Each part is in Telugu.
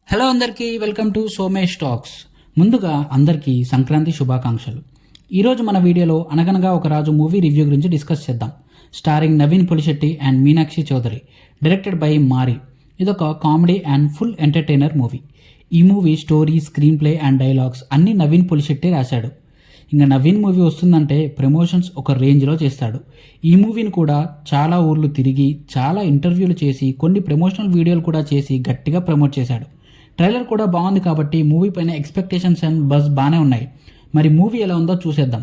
హలో అందరికీ వెల్కమ్ టు సోమేష్ టాక్స్. ముందుగా అందరికీ సంక్రాంతి శుభాకాంక్షలు. ఈరోజు మన వీడియోలో అనగనగా ఒక రాజు మూవీ రివ్యూ గురించి డిస్కస్ చేద్దాం. Starring Naveen Polishetty and Meenakshi Chaudhary, directed by Mari. ఇదొక comedy and full entertainer movie. ఈ movie story, screen play and dialogues అన్నీ నవీన్ పులిశెట్టి రాశాడు. ఇంకా నవీన్ మూవీ వస్తుందంటే ప్రమోషన్స్ ఒక రేంజ్లో చేస్తాడు. ఈ మూవీని కూడా చాలా ఊర్లు తిరిగి, చాలా ఇంటర్వ్యూలు చేసి, కొన్ని ప్రమోషనల్ వీడియోలు కూడా చేసి గట్టిగా ప్రమోట్ చేశాడు. ట్రైలర్ కూడా బాగుంది కాబట్టి మూవీ పైన ఎక్స్పెక్టేషన్స్ అండ్ బజ్ బాగానే ఉన్నాయి. మరి మూవీ ఎలా ఉందో చూసేద్దాం.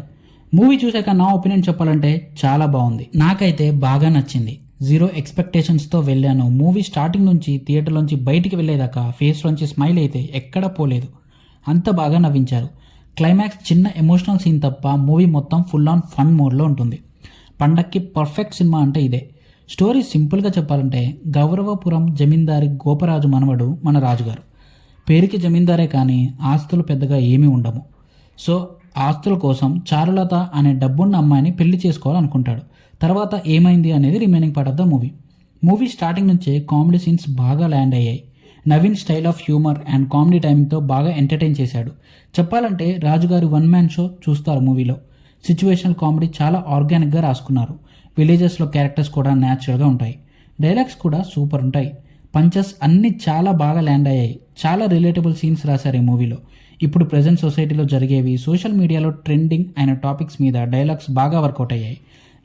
మూవీ చూసాక నా ఒపీనియన్ చెప్పాలంటే చాలా బాగుంది. నాకైతే బాగా నచ్చింది. 0 ఎక్స్పెక్టేషన్స్తో వెళ్ళాను. మూవీ స్టార్టింగ్ నుంచి థియేటర్లోంచి బయటికి వెళ్ళేదాకా ఫేస్లోంచి స్మైల్ అయితే ఎక్కడా పోలేదు. అంత బాగా నవ్వించారు. క్లైమాక్స్ చిన్న ఎమోషనల్ సీన్ తప్ప మూవీ మొత్తం ఫుల్ ఆన్ ఫన్ మోడ్లో ఉంటుంది. పండక్కి పర్ఫెక్ట్ సినిమా అంటే ఇదే. స్టోరీ సింపుల్గా చెప్పాలంటే, గౌరవపురం జమీందారి గోపరాజు మనవడు మన రాజుగారు. పేరుకి జమీందారే కానీ ఆస్తులు పెద్దగా ఏమీ ఉండము. సో ఆస్తుల కోసం చారులత అనే డబ్బున్న అమ్మాయిని పెళ్లి చేసుకోవాలనుకుంటాడు. తర్వాత ఏమైంది అనేది remaining part of the movie. Movie starting నుంచే కామెడీ సీన్స్ బాగా ల్యాండ్ అయ్యాయి. Naveen style of humour and comedy టైమింగ్తో బాగా ఎంటర్టైన్ చేశాడు. చెప్పాలంటే రాజుగారి వన్ మ్యాన్ షో చూస్తారు మూవీలో. సిచ్యువేషనల్ కామెడీ చాలా ఆర్గానిక్గా రాసుకున్నారు. విలేజెస్లో క్యారెక్టర్స్ కూడా న్యాచురల్గా ఉంటాయి. డైలాగ్స్ కూడా సూపర్ ఉంటాయి. పంచెస్ అన్నీ చాలా బాగా ల్యాండ్ అయ్యాయి. చాలా రిలేటబుల్ సీన్స్ రాశారు ఈ మూవీలో. ఇప్పుడు ప్రజెంట్ సొసైటీలో జరిగేవి, సోషల్ మీడియాలో ట్రెండింగ్ అయిన టాపిక్స్ మీద డైలాగ్స్ బాగా వర్కౌట్ అయ్యాయి.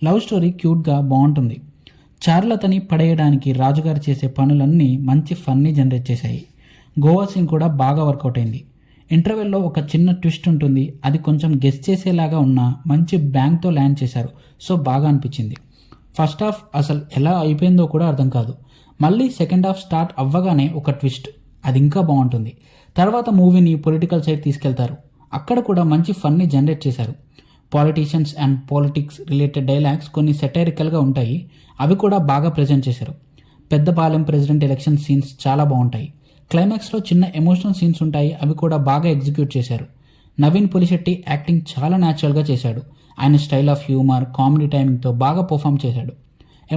లవ్ స్టోరీ క్యూట్గా బాగుంటుంది. చారులతని పడేయడానికి రాజుగారు చేసే పనులన్నీ మంచి ఫన్నీ జనరేట్ చేశాయి. గోవా సీన్ కూడా బాగా వర్కౌట్ అయింది. ఇంటర్వెల్లో ఒక చిన్న ట్విస్ట్ ఉంటుంది. అది కొంచెం గెస్ చేసేలాగా ఉన్న మంచి బ్యాంగ్తో ల్యాండ్ చేశారు. సో బాగా అనిపించింది. ఫస్ట్ హాఫ్ అసలు ఎలా అయిపోయిందో కూడా అర్థం కాదు. మళ్ళీ సెకండ్ హాఫ్ స్టార్ట్ అవ్వగానే ఒక ట్విస్ట్, అది ఇంకా బాగుంటుంది. తర్వాత మూవీని పొలిటికల్ సైడ్ తీసుకెళ్తారు. అక్కడ కూడా మంచి ఫన్ని జనరేట్ చేశారు. Politicians and politics related dialogues కొన్ని సెటైరికల్గా ఉంటాయి. అవి కూడా బాగా ప్రజెంట్ చేశారు. పెద్దపాలెం ప్రెసిడెంట్ ఎలక్షన్ సీన్స్ చాలా బాగుంటాయి. క్లైమాక్స్లో చిన్న ఎమోషనల్ సీన్స్ ఉంటాయి. అవి కూడా బాగా ఎగ్జిక్యూట్ చేశారు. నవీన్ పులిశెట్టి యాక్టింగ్ చాలా న్యాచురల్గా చేశాడు. ఆయన స్టైల్ ఆఫ్ హ్యూమర్, కామెడీ టైమింగ్తో బాగా పర్ఫామ్ చేశాడు.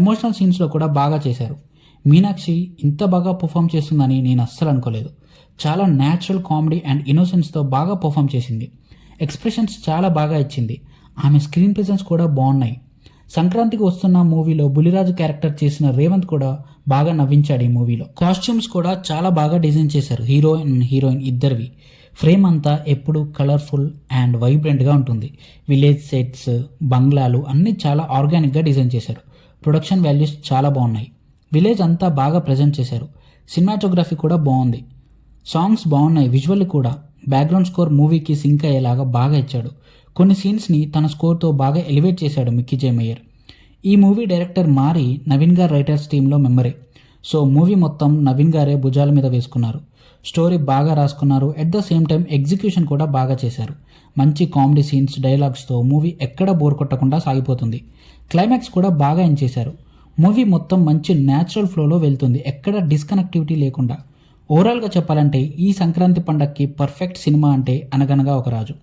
ఎమోషనల్ సీన్స్లో కూడా బాగా చేశారు. మీనాక్షి ఇంత బాగా పర్ఫామ్ చేస్తుందని నేను అస్సలు అనుకోలేదు. చాలా న్యాచురల్ కామెడీ అండ్ ఇన్నోసెన్స్తో బాగా పర్ఫామ్ చేసింది. ఎక్స్ప్రెషన్స్ చాలా బాగా ఇచ్చింది. ఆమె స్క్రీన్ ప్రెజెన్స్ కూడా బాగున్నాయి. సంక్రాంతికి వస్తున్న మూవీలో బులిరాజు క్యారెక్టర్ చేసిన రేవంత్ కూడా బాగా నవ్వించాడు ఈ మూవీలో. కాస్ట్యూమ్స్ కూడా చాలా బాగా డిజైన్ చేశారు. హీరో అండ్ హీరోయిన్ ఇద్దరివి. ఫ్రేమ్ అంతా ఎప్పుడు కలర్ఫుల్ అండ్ వైబ్రెంట్గా ఉంటుంది. విలేజ్ సెట్స్, బంగ్లాలు అన్నీ చాలా ఆర్గానిక్గా డిజైన్ చేశారు. ప్రొడక్షన్ వాల్యూస్ చాలా బాగున్నాయి. విలేజ్ అంతా బాగా ప్రజెంట్ చేశారు. సినిమాటోగ్రఫీ కూడా బాగుంది. సాంగ్స్ బాగున్నాయి. విజువల్ కూడా. బ్యాక్గ్రౌండ్ స్కోర్ మూవీకి సింక్ అయ్యేలాగా బాగా ఇచ్చాడు. కొన్ని సీన్స్ని తన స్కోర్తో బాగా ఎలివేట్ చేశాడు మిక్కీ జే మేయర్. ఈ మూవీ డైరెక్టర్ మారి నవీన్ గారు రైటర్స్ టీంలో మెంబరే. సో మూవీ మొత్తం నవీన్ గారే భుజాల మీద వేసుకున్నారు. స్టోరీ బాగా రాసుకున్నారు. At the same time execution కూడా బాగా చేశారు. మంచి కామెడీ సీన్స్, డైలాగ్స్తో మూవీ ఎక్కడ బోర్ కొట్టకుండా సాగిపోతుంది. క్లైమాక్స్ కూడా బాగా ఎంచేశారు. మూవీ మొత్తం మంచి న్యాచురల్ ఫ్లోలో వెళ్తుంది, ఎక్కడ డిస్కనెక్టివిటీ లేకుండా. ఓవరాల్గా చెప్పాలంటే ఈ సంక్రాంతి పండగకి పర్ఫెక్ట్ సినిమా అంటే అనగనగా ఒక రాజు.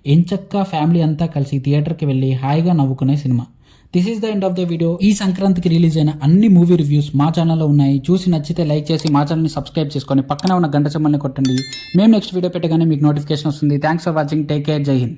ఎంచక్కా ఫ్యామిలీ అంతా కలిసి థియేటర్కి వెళ్ళి హాయిగా నవ్వుకునే సినిమా. This is the end of the video. ఈ సంక్రాంతికి రిలీజ్ అయిన అన్ని మూవీ రివ్యూస్ మా ఛానల్లో ఉన్నాయి. చూసి నచ్చితే లైక్ చేసి మా ఛానల్ని సబ్స్క్రైబ్ చేసుకొని పక్కనే ఉన్న గంట సింబల్ని కొట్టండి. మేము నెక్స్ట్ వీడియో పెట్టగానే మీకు నోటిఫికేషన్ వస్తుంది. Thanks for watching. Take care. జై హింద్.